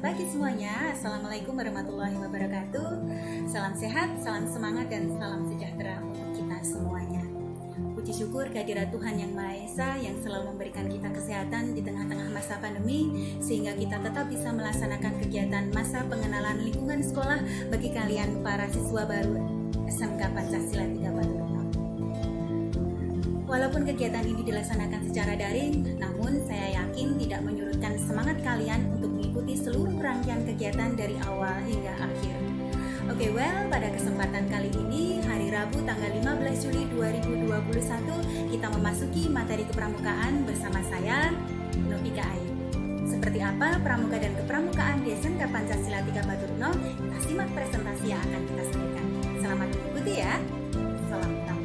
Selamat pagi semuanya. Assalamualaikum warahmatullahi wabarakatuh. Salam sehat, salam semangat, dan salam sejahtera untuk kita semuanya. Puji syukur kehadirat Tuhan Yang Maha Esa yang selalu memberikan kita kesehatan di tengah-tengah masa pandemi, sehingga kita tetap bisa melaksanakan kegiatan masa pengenalan lingkungan sekolah bagi kalian para siswa baru SMK Pancasila 3 Batu Retno. Walaupun kegiatan ini dilaksanakan secara daring, namun saya yakin tidak menyurutkan semangat kalian untuk mengikuti seluruh rangkaian kegiatan dari awal hingga akhir. Oke, pada kesempatan kali ini, hari Rabu tanggal 15 Juli 2021, kita memasuki materi kepramukaan bersama saya, Novika Ayu. Seperti apa pramuka dan kepramukaan di SMK Pancasila 3 Batu Retno? Kita simak presentasi yang akan kita sampaikan. Selamat mengikuti ya. Salam pramuka.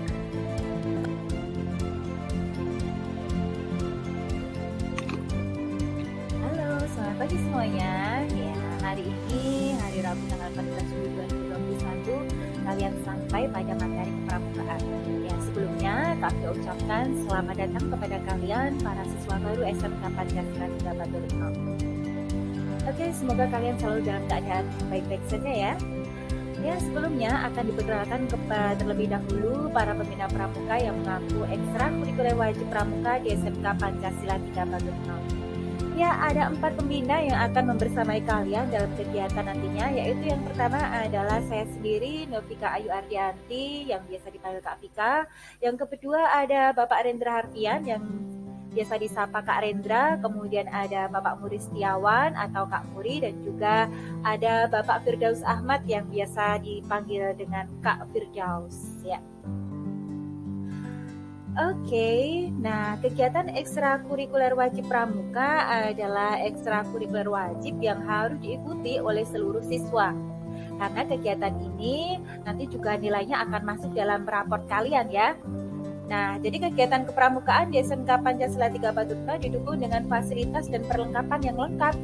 Selamat pagi semuanya. Ya, hari ini hari Rabu tanggal 14 Juli 2021 kalian sampai pada materi kepramukaan. Ya, sebelumnya kami ucapkan selamat datang kepada kalian para siswa baru SMK Pancasila 3 Batu Retno. Oke, semoga kalian selalu dalam keadaan baik-baik saja ya. Ya, sebelumnya akan diperkenalkan terlebih dahulu para pembina pramuka yang mengaku ekstrakurikuler wajib pramuka di SMK Pancasila 3 Batu Retno. Ya, ada 4 pembina yang akan membersamai kalian dalam kegiatan nantinya, yaitu yang pertama adalah saya sendiri, Novika Ayu Ardianti, yang biasa dipanggil Kak Vika. Yang kedua ada Bapak Rendra Harfian, yang biasa disapa Kak Rendra. Kemudian ada Bapak Muri Setiawan atau Kak Muri, dan juga ada Bapak Firdaus Ahmad yang biasa dipanggil dengan Kak Firdaus. Ya. Oke, nah kegiatan ekstrakurikuler wajib pramuka adalah ekstrakurikuler wajib yang harus diikuti oleh seluruh siswa. Karena kegiatan ini nanti juga nilainya akan masuk dalam raport kalian ya. Nah, jadi kegiatan kepramukaan di SMK Pancasila 3 Batu Retno didukung dengan fasilitas dan perlengkapan yang lengkap.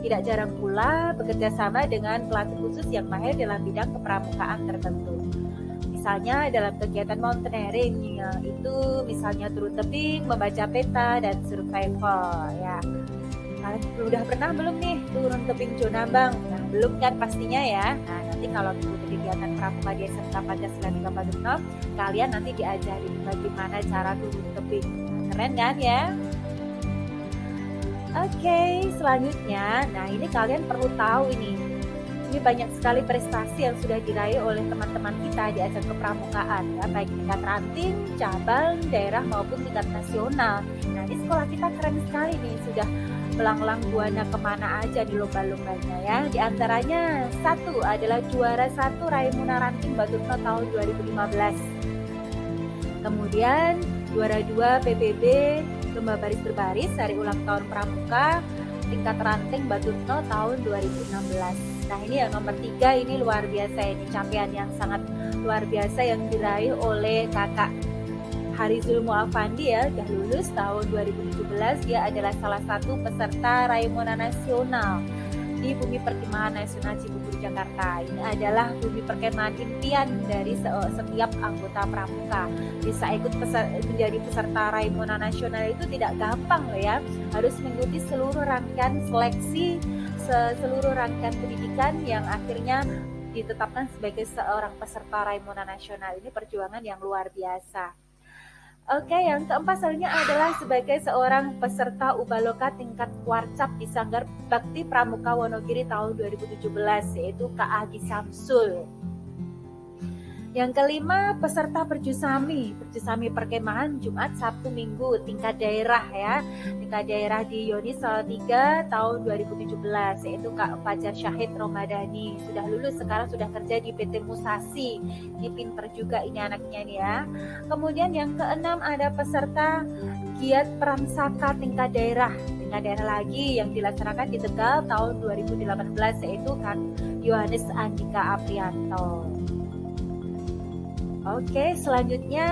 Tidak jarang pula bekerja sama dengan pelatih khusus yang mahir dalam bidang kepramukaan tertentu. Misalnya dalam kegiatan mountaineering, itu misalnya turun tebing, membaca peta, dan survival ya. Kalian udah pernah belum nih turun tebing Jonambang? Nah, belum kan pastinya ya. Nah, nanti kalau mengikuti kegiatan pramuka di SMK Pancasila 3 Batu Retno, kalian nanti diajari bagaimana cara turun tebing. Keren kan ya? Oke, selanjutnya, nah ini kalian perlu tahu ini banyak sekali prestasi yang sudah diraih oleh teman-teman kita di ajang kepramukaan ya, baik tingkat ranting, cabang, daerah maupun tingkat nasional. Nah, ini sekolah kita keren sekali nih, sudah melanglang buana kemana aja di lomba-lombanya ya. Di antaranya satu adalah juara 1 Raimuna Ranting Batu Retno tahun 2015. Kemudian juara 2 PBB Lomba Baris Berbaris Hari Ulang Tahun Pramuka tingkat ranting Batu Retno tahun 2016. Nah, ini yang nomor 3 ini luar biasa, ini capaian yang sangat luar biasa yang diraih oleh kakak Harizul Muafandi ya, sudah lulus tahun 2017. Dia adalah salah satu peserta Raimuna Nasional di Bumi Perkemahan Nasional Cibubur Jakarta. Ini adalah bumi perkemahan impian dari setiap anggota pramuka. Bisa ikut menjadi peserta Raimuna Nasional itu tidak gampang loh ya. Harus mengikuti seluruh rangkaian seleksi, seluruh rangkaian pendidikan yang akhirnya ditetapkan sebagai seorang peserta Raimuna Nasional. Ini perjuangan yang luar biasa. Oke, yang keempat selanjutnya adalah sebagai seorang peserta Ubaloka tingkat Warcap di Sanggar Bakti Pramuka Wonogiri tahun 2017, yaitu Kak Agi Samsul. Yang kelima, peserta Perjusami Perkemahan Jumat Sabtu Minggu tingkat daerah ya. Tingkat daerah di Yoni Salatiga tahun 2017, yaitu Kak Fajar Syahid Romadani. Sudah lulus, sekarang sudah kerja di PT Musasi. Ini pinter juga ini anaknya nih ya. Kemudian yang keenam ada peserta Giat Pramsaka tingkat daerah lagi yang dilaksanakan di Tegal tahun 2018, yaitu Kak Yohanes Andika Aprianto. Oke, selanjutnya,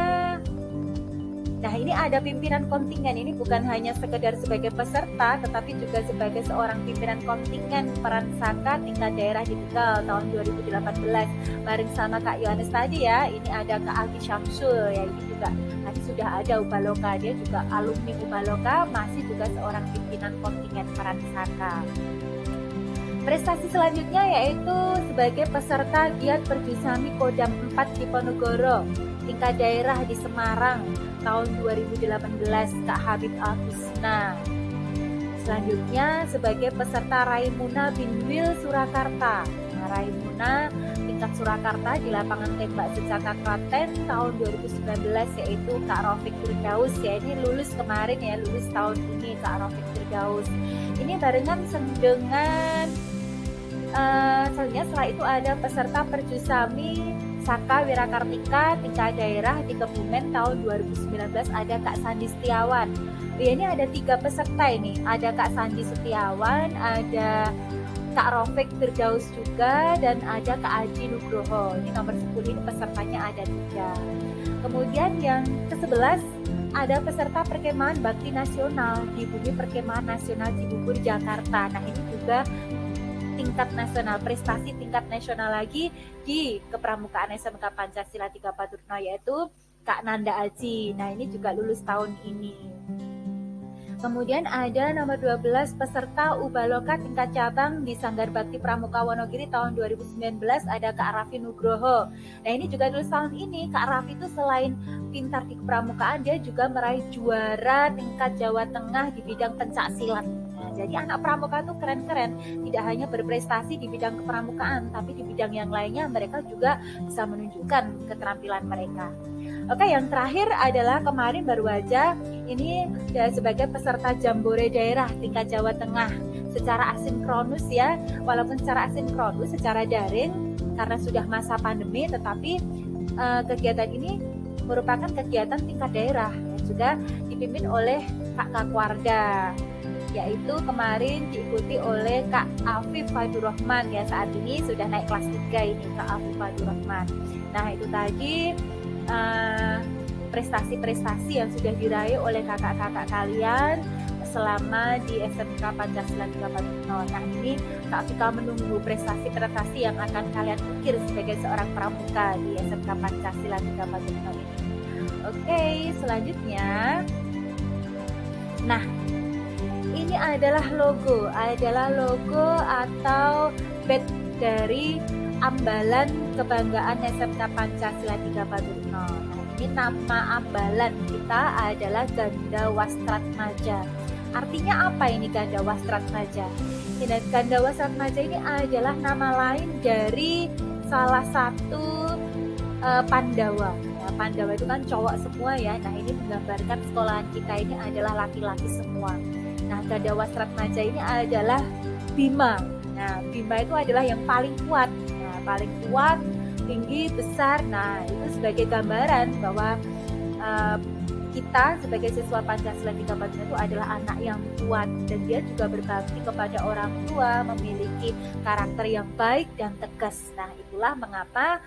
nah ini ada pimpinan kontingen. Ini bukan hanya sekedar sebagai peserta, tetapi juga sebagai seorang pimpinan kontingen Peransaka tingkat daerah di Tegal tahun 2018. Bareng sama Kak Yohanes tadi ya, ini ada Kak Agi Syamsul ya, ini juga tadi sudah ada Ubaloka, dia juga alumni Ubaloka, masih juga seorang pimpinan kontingen Peransaka. Prestasi selanjutnya yaitu sebagai peserta Giat Perjusami Kodam 4 Diponegoro tingkat daerah di Semarang tahun 2018, Kak Habib Al-Husna. Selanjutnya sebagai peserta Raimuna Binwil Surakarta. Nah, Raimuna tingkat Surakarta di lapangan tembak Secaka Klaten tahun 2019 yaitu Kak Rafiq Firdaus ya. Ini lulus kemarin ya, lulus tahun ini Kak Rafiq Firdaus. Ini barengan dengan selanjutnya setelah itu ada peserta Perjusami Saka Wirakartika tingkat daerah di Kebumen tahun 2019 ada Kak Sandi Setiawan. Ya, ini ada 3 peserta ini. Ada Kak Sandi Setiawan, ada Kak Rafiq Firdaus juga, dan ada Kak Aji Nugroho. Ini nomor 10 ini pesertanya ada 3. Kemudian yang ke-11 ada peserta Perkemahan Bakti Nasional di Bumi Perkemahan Nasional Cibubur, Jakarta. Nah, ini juga tingkat nasional, prestasi tingkat nasional lagi di kepramukaan SMK Pancasila 3 Padurno yaitu Kak Nanda Aji. Nah, ini juga lulus tahun ini. Kemudian ada nomor 12 peserta Ubaloka tingkat cabang di Sanggar Bakti Pramuka Wonogiri tahun 2019 ada Kak Raffi Nugroho. Nah, ini juga lulus tahun ini. Kak Raffi itu selain pintar di kepramukaan, dia juga meraih juara tingkat Jawa Tengah di bidang pencak silat. Nah, jadi anak pramuka itu keren-keren, tidak hanya berprestasi di bidang kepramukaan, tapi di bidang yang lainnya mereka juga bisa menunjukkan keterampilan mereka. Oke, yang terakhir adalah kemarin baru aja ini ya, sebagai peserta Jambore daerah tingkat Jawa Tengah secara asinkronus ya, walaupun secara asinkronus, secara daring karena sudah masa pandemi, tetapi kegiatan ini merupakan kegiatan tingkat daerah yang juga dipimpin oleh Kak Kakwarda, yaitu kemarin diikuti oleh Kak Afif Fadurrahman ya, saat ini sudah naik kelas 3 ini Kak Afif Fadurrahman. Nah, itu tadi prestasi-prestasi yang sudah diraih oleh kakak-kakak kalian selama di SMK Pancasila 3 Padurno. Nah, ini Kak Vika menunggu prestasi-prestasi yang akan kalian ukir sebagai seorang pramuka di SMK Pancasila 3 Padurno ini. Oke, selanjutnya, nah ini adalah logo atau badge dari Ambalan Kebanggaan SMK Pancasila 3 Padurno. Nah, ini nama ambalan kita adalah Ganda Wastratmaja. Artinya apa ini Ganda Wastratmaja? Ganda Wastratmaja ini adalah nama lain dari salah satu Pandawa. Ya, Pandawa itu kan cowok semua ya. Nah, ini menggambarkan sekolahan kita ini adalah laki-laki semua. Nah, Ganda Wastratmaja ini adalah Bima. Nah, Bima itu adalah yang paling kuat. Paling kuat, tinggi, besar. Nah, itu sebagai gambaran bahwa kita sebagai siswa Pancasila 3 Padurno itu adalah anak yang kuat, dan dia juga berbakti kepada orang tua, memiliki karakter yang baik dan tegas. Nah, itulah mengapa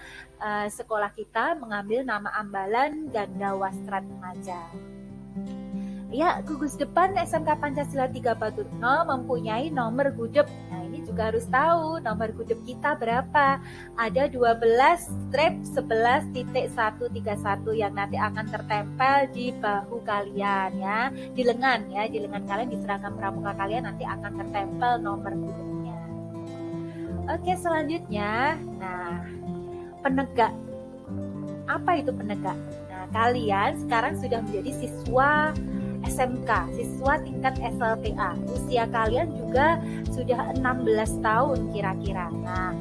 sekolah kita mengambil nama ambalan Ganda Wastratmaja. Ya, gugus depan SMK Pancasila 3 Padurno mempunyai nomor gudep. Nah, ini juga harus tahu nomor gudep kita berapa. Ada 12/11.131 yang nanti akan tertempel di bahu kalian ya, di lengan kalian, di seragam pramuka kalian nanti akan tertempel nomor gudepnya. Oke, selanjutnya, nah, penegak. Apa itu penegak? Nah, kalian sekarang sudah menjadi siswa SMK, siswa tingkat SLTA. Usia kalian juga sudah 16 tahun kira-kira. Nah,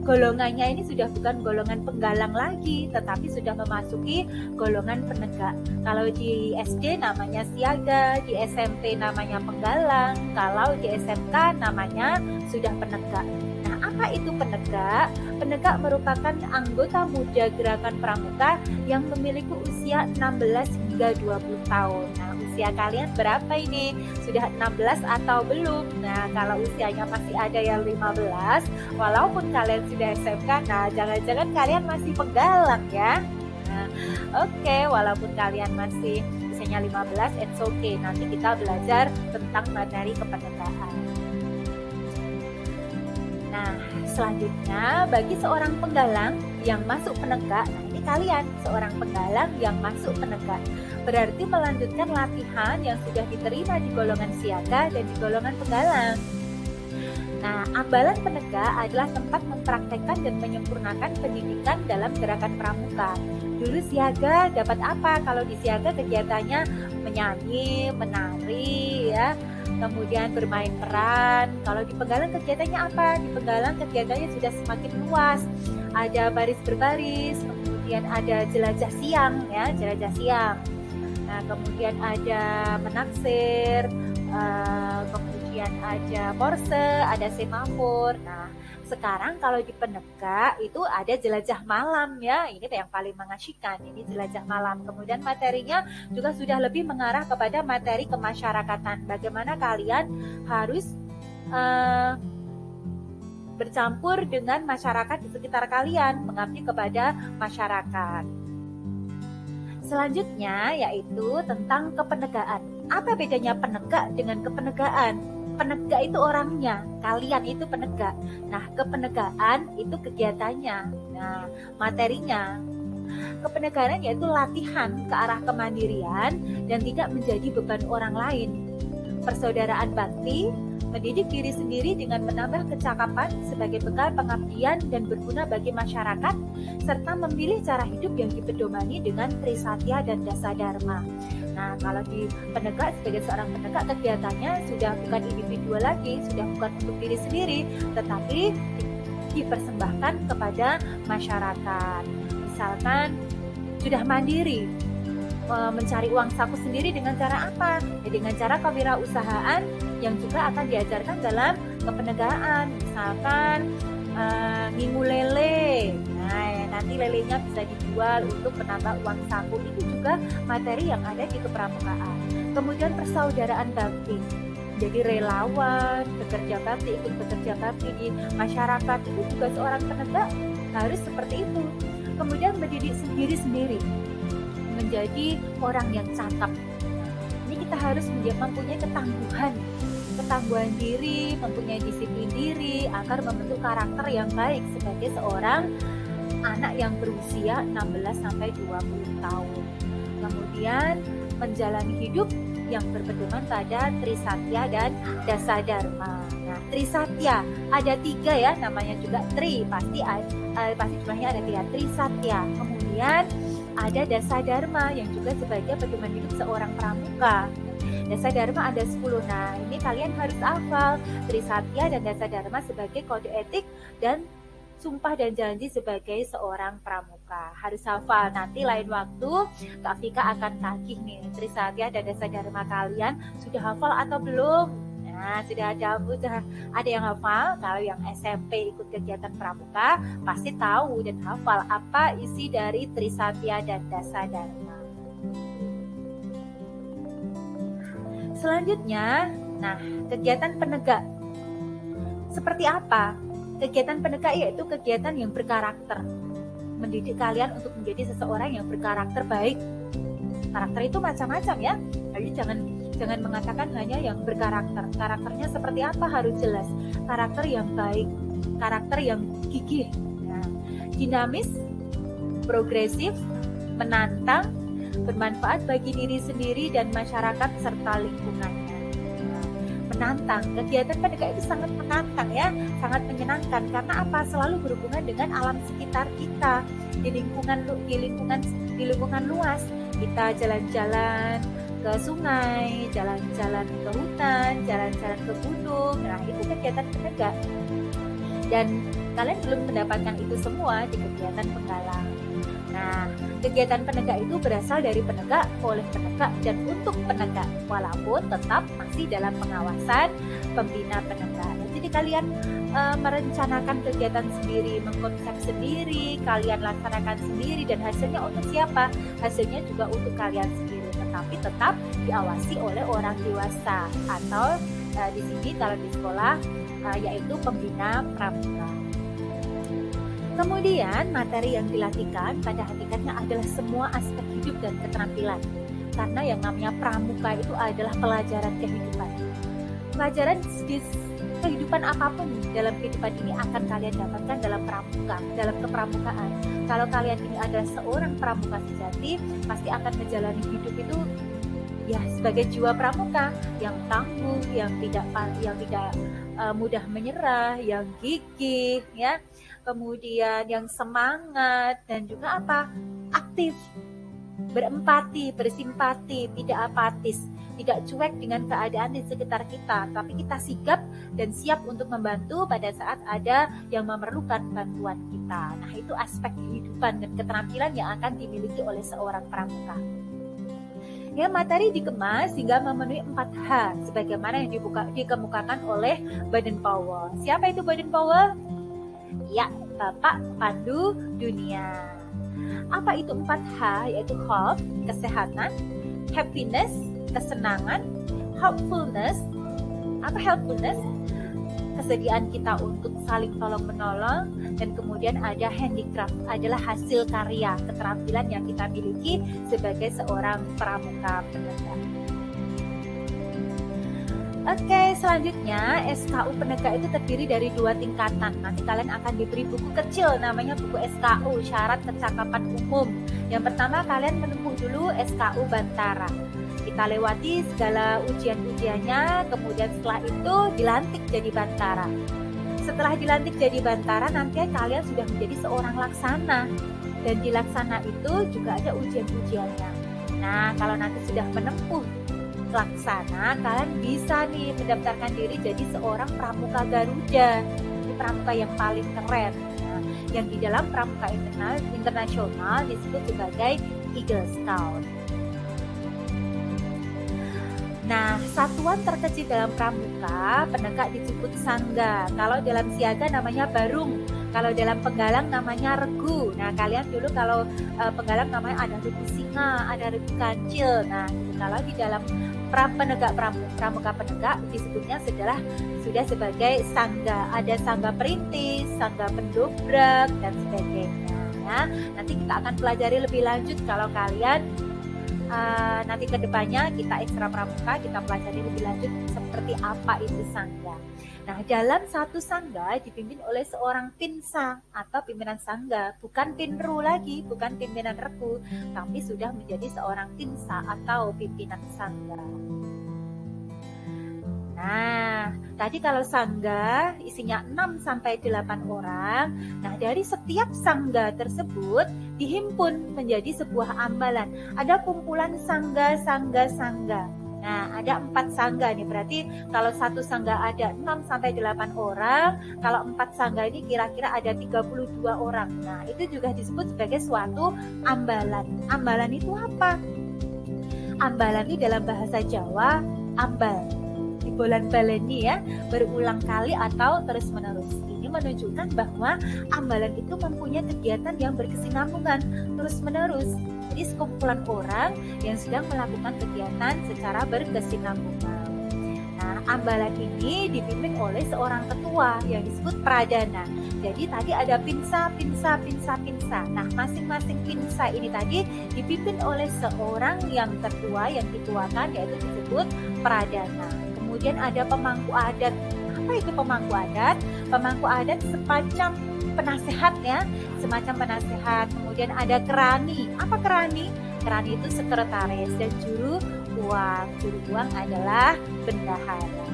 golongannya ini sudah bukan golongan penggalang lagi, tetapi sudah memasuki golongan penegak. Kalau di SD namanya siaga, di SMP namanya penggalang, kalau di SMK namanya sudah penegak. Nah, apa itu penegak? Penegak merupakan anggota muda gerakan pramuka yang memiliki usia 16 hingga 20 tahun. Nah, usia kalian berapa ini? Sudah 16 atau belum? Nah, kalau usianya masih ada yang 15, walaupun kalian sudah SMK, nah jangan-jangan kalian masih penggalang ya. Nah, oke, walaupun kalian masih usianya 15, it's okay. Nanti kita belajar tentang materi kepenegaan. Nah, selanjutnya bagi seorang penggalang yang masuk penegak, nah ini kalian seorang penggalang yang masuk penegak, berarti melanjutkan latihan yang sudah diterima di golongan siaga dan di golongan penggalang. Nah, ambalan penegak adalah tempat mempraktekkan dan menyempurnakan pendidikan dalam gerakan pramuka. Dulu siaga dapat apa? Kalau di siaga kegiatannya menyanyi, menari, ya, kemudian bermain peran. Kalau di Penggalang kegiatannya apa? Di Penggalang kegiatannya sudah semakin luas. Ada baris berbaris, kemudian ada jelajah siang, ya, jelajah siang. Nah, kemudian ada menaksir, kemudian ada morse, ada semafor. Nah, sekarang kalau di penegak itu ada jelajah malam, ya. Ini yang paling mengasyikkan, ini jelajah malam. Kemudian materinya juga sudah lebih mengarah kepada materi kemasyarakatan. Bagaimana kalian harus bercampur dengan masyarakat di sekitar kalian, mengabdi kepada masyarakat. Selanjutnya yaitu tentang kepenegaan. Apa bedanya penegak dengan kepenegaan? Penegak itu orangnya, kalian itu penegak. Nah, kepenegaan itu kegiatannya. Nah, materinya. Kepenegaan yaitu latihan ke arah kemandirian dan tidak menjadi beban orang lain. Persaudaraan bakti, mendidik diri sendiri dengan menambah kecakapan sebagai bekal pengabdian dan berguna bagi masyarakat, serta memilih cara hidup yang dipedomani dengan Trisatya dan Dasa Dharma. Nah, kalau di penegak, sebagai seorang penegak, kegiatannya sudah bukan individual lagi, sudah bukan untuk diri sendiri, tetapi dipersembahkan kepada masyarakat. Misalkan sudah mandiri, mencari uang saku sendiri dengan cara apa? Ya, dengan cara kewirausahaan yang juga akan diajarkan dalam kepenegaan. Misalkan ngimu lele. Nah, nanti lelenya bisa dijual untuk menambah uang saku. Itu juga materi yang ada di kepramukaan. Kemudian persaudaraan bakti. Jadi relawan, bekerja bakti, ikut bekerja bakti di masyarakat, itu juga seorang penegak harus seperti itu. Kemudian mendidik sendiri menjadi orang yang cakap. Ini kita harus mempunyai ketangguhan diri, mempunyai disiplin diri agar membentuk karakter yang baik sebagai seorang anak yang berusia 16 sampai 20 tahun. Kemudian menjalani hidup yang berpedoman pada Trisatya dan Dasa Dharma. Nah, Trisatya ada 3 ya, namanya juga Tri, pasti jumlahnya ada 3, Trisatya. Kemudian ada Dasa Dharma yang juga sebagai pedoman hidup seorang pramuka. Dasa Dharma ada 10. Nah, ini kalian harus hafal Trisatya dan Dasa Dharma sebagai kode etik dan sumpah dan janji sebagai seorang pramuka. Harus hafal. Nanti lain waktu Kak Vika akan tagih nih Trisatya dan Dasa Dharma kalian sudah hafal atau belum? Nah, sudah ada yang hafal. Kalau yang SMP ikut kegiatan pramuka pasti tahu dan hafal apa isi dari Trisatya dan Dasa Dharma. Selanjutnya, nah, kegiatan penegak. Seperti apa? Kegiatan penegak yaitu kegiatan yang berkarakter. Mendidik kalian untuk menjadi seseorang yang berkarakter baik. Karakter itu macam-macam ya. Jadi jangan mengatakan hanya yang berkarakter. Karakternya seperti apa harus jelas. Karakter yang baik, karakter yang gigih. Nah, dinamis, progresif, menantang, bermanfaat bagi diri sendiri dan masyarakat serta lingkungannya. Nah, menantang, kegiatan penegak itu sangat menantang ya, sangat menyenangkan karena apa? Selalu berhubungan dengan alam sekitar kita, di lingkungan luas. Kita jalan-jalan ke sungai, jalan-jalan ke hutan, jalan-jalan ke gunung. Nah, itu kegiatan penegak. Dan kalian belum mendapatkan itu semua di kegiatan Penggalang. Nah, kegiatan penegak itu berasal dari penegak, oleh penegak, dan untuk penegak, walaupun tetap masih dalam pengawasan pembina penegak. Jadi kalian merencanakan kegiatan sendiri, mengkonsep sendiri, kalian laksanakan sendiri, dan hasilnya untuk siapa? Hasilnya juga untuk kalian sendiri, tetapi tetap diawasi oleh orang dewasa atau di sini kalau di sekolah yaitu pembina pramuka. Kemudian materi yang dilatihkan pada hakikatnya adalah semua aspek hidup dan keterampilan. Karena yang namanya pramuka itu adalah pelajaran kehidupan. Pelajaran kehidupan apapun dalam kehidupan ini akan kalian dapatkan dalam pramuka, dalam kepramukaan. Kalau kalian ini adalah seorang pramuka sejati, pasti akan menjalani hidup itu ya sebagai jiwa pramuka yang tangguh, yang tidak mudah menyerah, yang gigih, ya, kemudian yang semangat, dan juga apa? Aktif, berempati, bersimpati, tidak apatis, tidak cuek dengan keadaan di sekitar kita, tapi kita sigap dan siap untuk membantu pada saat ada yang memerlukan bantuan kita. Nah, itu aspek kehidupan dan keterampilan yang akan dimiliki oleh seorang pramuka. Ya, materi dikemas hingga memenuhi 4H sebagaimana yang dikemukakan oleh Baden-Powell. Siapa itu Baden-Powell? Ya, Bapak Pandu Dunia. Apa itu 4H? Yaitu health, kesehatan, happiness, kesenangan, helpfulness. Apa helpfulness? Kesediaan kita untuk saling tolong-menolong, dan kemudian ada handicraft, adalah hasil karya, keterampilan yang kita miliki sebagai seorang pramuka penegak. Oke, selanjutnya SKU penegak itu terdiri dari 2 tingkatan. Nanti kalian akan diberi buku kecil namanya buku SKU, syarat kecakapan umum. Yang pertama kalian menempuh dulu SKU Bantara. Kita lewati segala ujian-ujiannya, kemudian setelah itu dilantik jadi Bantara. Setelah dilantik jadi Bantara, nanti kalian sudah menjadi seorang laksana. Dan di laksana itu juga ada ujian-ujiannya. Nah, kalau nanti sudah menempuh laksana, kalian bisa nih mendaftarkan diri jadi seorang pramuka Garuda. Ini pramuka yang paling keren. Nah, yang di dalam pramuka internasional disebut sebagai Eagle Scout. Nah, satuan terkecil dalam pramuka penegak disebut sangga. Kalau dalam siaga namanya barung. Kalau dalam penggalang namanya regu. Nah, kalian dulu kalau penggalang namanya ada regu singa, ada regu kancil. Nah, kalau di dalam pramuka penegak disebutnya sudah sebagai sangga. Ada sangga perintis, sangga pendobrak, dan sebagainya. Ya, nanti kita akan pelajari lebih lanjut kalau kalian nanti kedepannya kita ekstra pramuka, kita pelajari lebih lanjut seperti apa itu sangga. Nah, dalam satu sangga dipimpin oleh seorang pinsa atau pimpinan sangga, bukan pinru lagi, bukan pimpinan regu, tapi sudah menjadi seorang pinsa atau pimpinan sangga. Nah, tadi kalau sangga isinya 6-8 orang. Nah, dari setiap sangga tersebut dihimpun menjadi sebuah ambalan. Ada kumpulan sangga. Nah, ada 4 sangga nih. Berarti kalau satu sangga ada 6-8 orang, kalau 4 sangga ini kira-kira ada 32 orang. Nah, itu juga disebut sebagai suatu ambalan. Ambalan itu apa? Ambalan ini dalam bahasa Jawa ambal. Dibolan-baleni ya, berulang kali atau terus-menerus. Ini menunjukkan bahwa ambalan itu mempunyai kegiatan yang berkesinambungan terus-menerus. Jadi sekumpulan orang yang sedang melakukan kegiatan secara berkesinambungan. Nah, ambalan ini dipimpin oleh seorang ketua yang disebut pradana. Jadi tadi ada pinsa. Nah, masing-masing pinsa ini tadi dipimpin oleh seorang yang ketua, yang dituakan, yaitu disebut pradana. Kemudian ada pemangku adat. Apa itu pemangku adat? Pemangku adat semacam penasehat ya, semacam penasehat. Kemudian ada kerani. Apa kerani? Kerani itu sekretaris, dan juru uang. Juru uang adalah bendahara.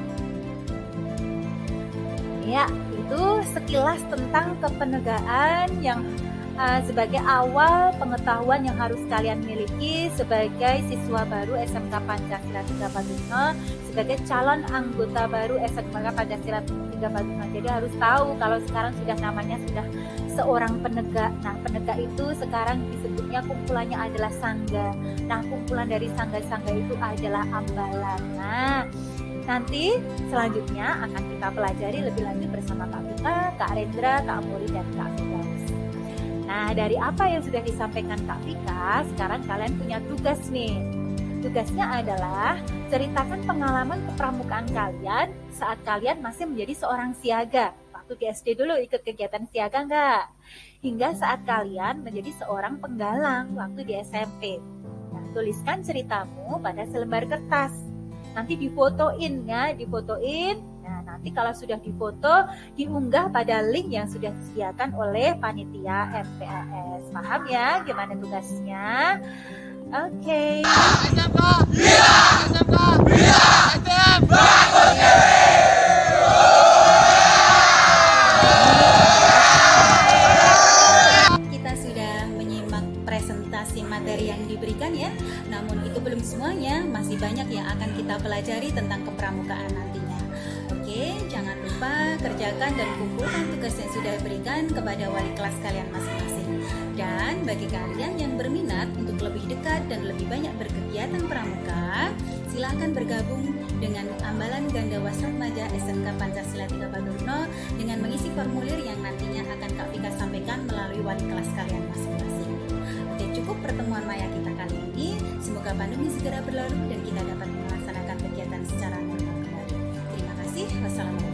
Ya, itu sekilas tentang kepenegaan yang sebagai awal pengetahuan yang harus kalian miliki sebagai siswa baru SMK Pancasila 3 Badutno, sebagai calon anggota baru SMK Pancasila 3 Badutno. Jadi harus tahu kalau sekarang sudah namanya sudah seorang penegak. Nah, penegak itu sekarang disebutnya kumpulannya adalah sangga. Nah, kumpulan dari sangga-sangga itu adalah ambalan. Nah, nanti selanjutnya akan kita pelajari lebih lanjut bersama Kak Vika, Kak Rendra, Kak Amori, dan Kak Firdaus. Nah, dari apa yang sudah disampaikan Kak Vika, sekarang kalian punya tugas nih. Tugasnya adalah ceritakan pengalaman kepramukaan kalian saat kalian masih menjadi seorang siaga. Waktu di SD dulu ikut kegiatan siaga enggak? Hingga saat kalian menjadi seorang penggalang waktu di SMP. Nah, tuliskan ceritamu pada selembar kertas. Nanti difotoin ya, difotoin. Nah, nanti kalau sudah difoto, diunggah pada link yang sudah disediakan oleh panitia MPAS. Paham ya gimana tugasnya? Oke. SMK, SMK, SMK, semuanya, masih banyak yang akan kita pelajari tentang kepramukaan nantinya. Oke, jangan lupa kerjakan dan kumpulkan tugas yang sudah diberikan kepada wali kelas kalian masing-masing. Dan bagi kalian yang berminat untuk lebih dekat dan lebih banyak berkegiatan pramuka, silakan bergabung dengan Ambalan Ganda Wasatmaja SMK Pancasila 3 Badurno dengan mengisi formulir yang nantinya akan Kak Vika sampaikan melalui wali kelas kalian masing-masing. Oke, cukup pertemuan maya kita kali ini. Semoga pandemi segera berlalu dan kita dapat melaksanakan kegiatan secara normal kembali. Terima kasih. Wassalamualaikum.